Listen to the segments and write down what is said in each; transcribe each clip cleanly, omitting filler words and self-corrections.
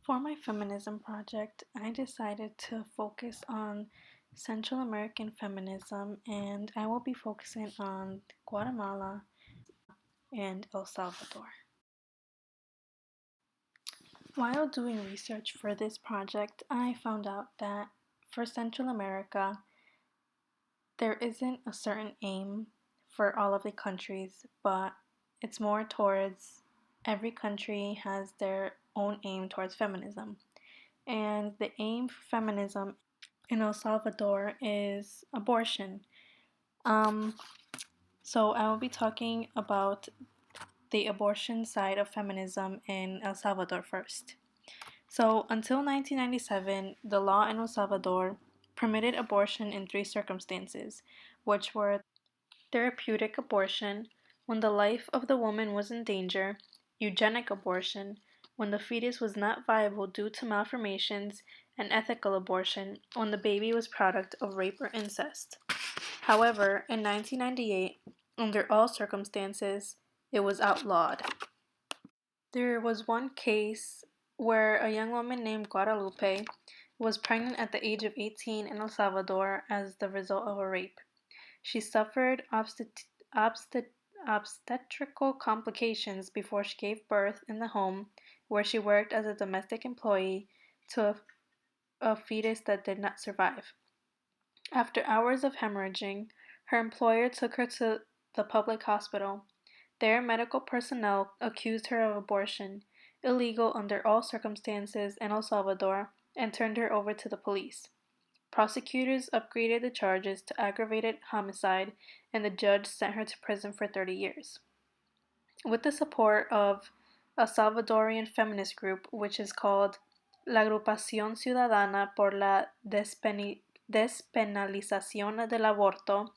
For my feminism project, I decided to focus on Central American feminism, and I will be focusing on Guatemala and El Salvador. While doing research for this project, I found out that for Central America, there isn't a certain aim for all of the countries, but it's more towards every country has their own aim towards feminism. And the aim for feminism in El Salvador is abortion. Um, so I will be talking about the abortion side of feminism in El Salvador first. So until 1997, the law in El Salvador permitted abortion in three circumstances, which were therapeutic abortion, when the life of the woman was in danger; eugenic abortion, when the fetus was not viable due to malformations; and ethical abortion, when the baby was product of rape or incest. However, in 1998, under all circumstances, it was outlawed. There was one case where a young woman named Guadalupe was pregnant at the age of 18 in El Salvador as the result of a rape. She suffered obstetrical complications before she gave birth in the home where she worked as a domestic employee to a fetus that did not survive. After hours of hemorrhaging, her employer took her to the public hospital. There, medical personnel accused her of abortion, illegal under all circumstances in El Salvador, and turned her over to the police. Prosecutors upgraded the charges to aggravated homicide, and the judge sent her to prison for 30 years. With the support of a Salvadorian feminist group, which is called La Agrupación Ciudadana por la Despenalización del Aborto,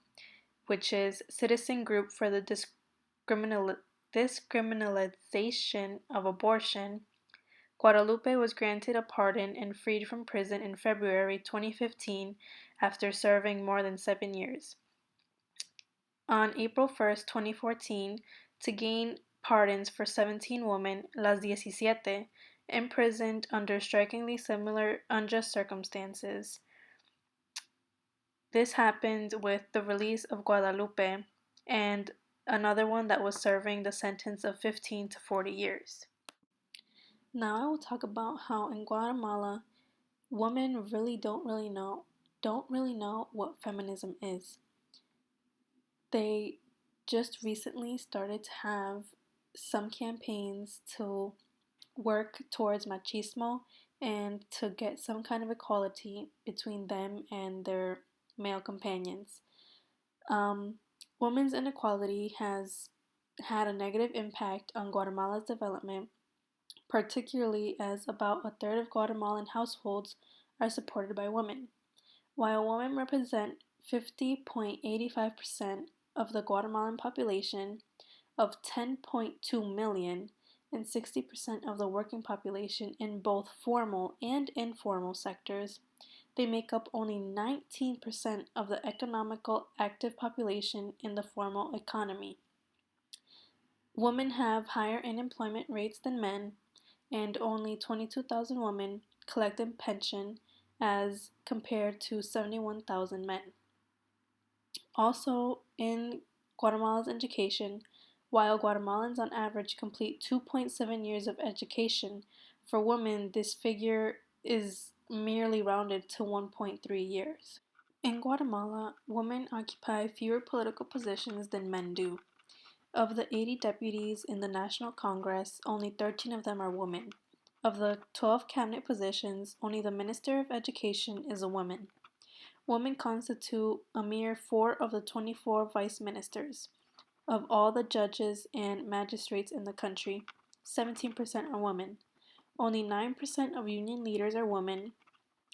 which is Citizen Group for the Discriminalization of Abortion, Guadalupe was granted a pardon and freed from prison in February 2015 after serving more than 7 years. On April 1st, 2014, to gain pardons for 17 women, las 17, imprisoned under strikingly similar unjust circumstances. This happened with the release of Guadalupe and another one that was serving the sentence of 15 to 40 years. Now I will talk about how in Guatemala women don't really know what feminism is. They just recently started to have some campaigns to work towards machismo and to get some kind of equality between them and their male companions. Women's inequality has had a negative impact on Guatemala's development, particularly as about a third of Guatemalan households are supported by women. While women represent 50.85% of the Guatemalan population of 10.2 million and 60% of the working population in both formal and informal sectors, they make up only 19% of the economical active population in the formal economy. Women have higher unemployment rates than men, and only 22,000 women collect a pension as compared to 71,000 men. Also, in Guatemala's education, while Guatemalans on average complete 2.7 years of education, for women this figure is merely rounded to 1.3 years. In Guatemala, women occupy fewer political positions than men do. Of the 80 deputies in the National Congress, only 13 of them are women. Of the 12 cabinet positions, only the Minister of Education is a woman. Women constitute a mere 4 of the 24 vice ministers. Of all the judges and magistrates in the country, 17% are women. Only 9% of union leaders are women,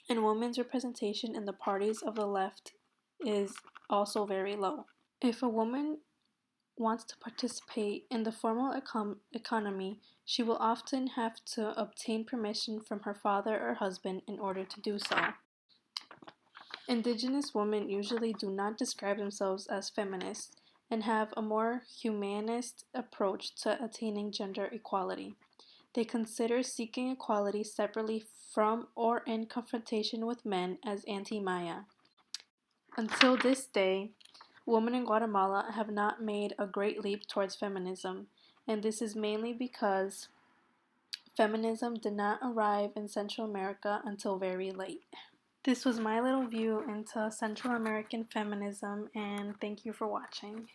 and women's representation in the parties of the left is also very low. If a woman wants to participate in the formal economy, she will often have to obtain permission from her father or husband in order to do so. Indigenous women usually do not describe themselves as feminists and have a more humanist approach to attaining gender equality. They consider seeking equality separately from or in confrontation with men as anti-Maya. Until this day, women in Guatemala have not made a great leap towards feminism, and this is mainly because feminism did not arrive in Central America until very late. This was my little view into Central American feminism, and thank you for watching.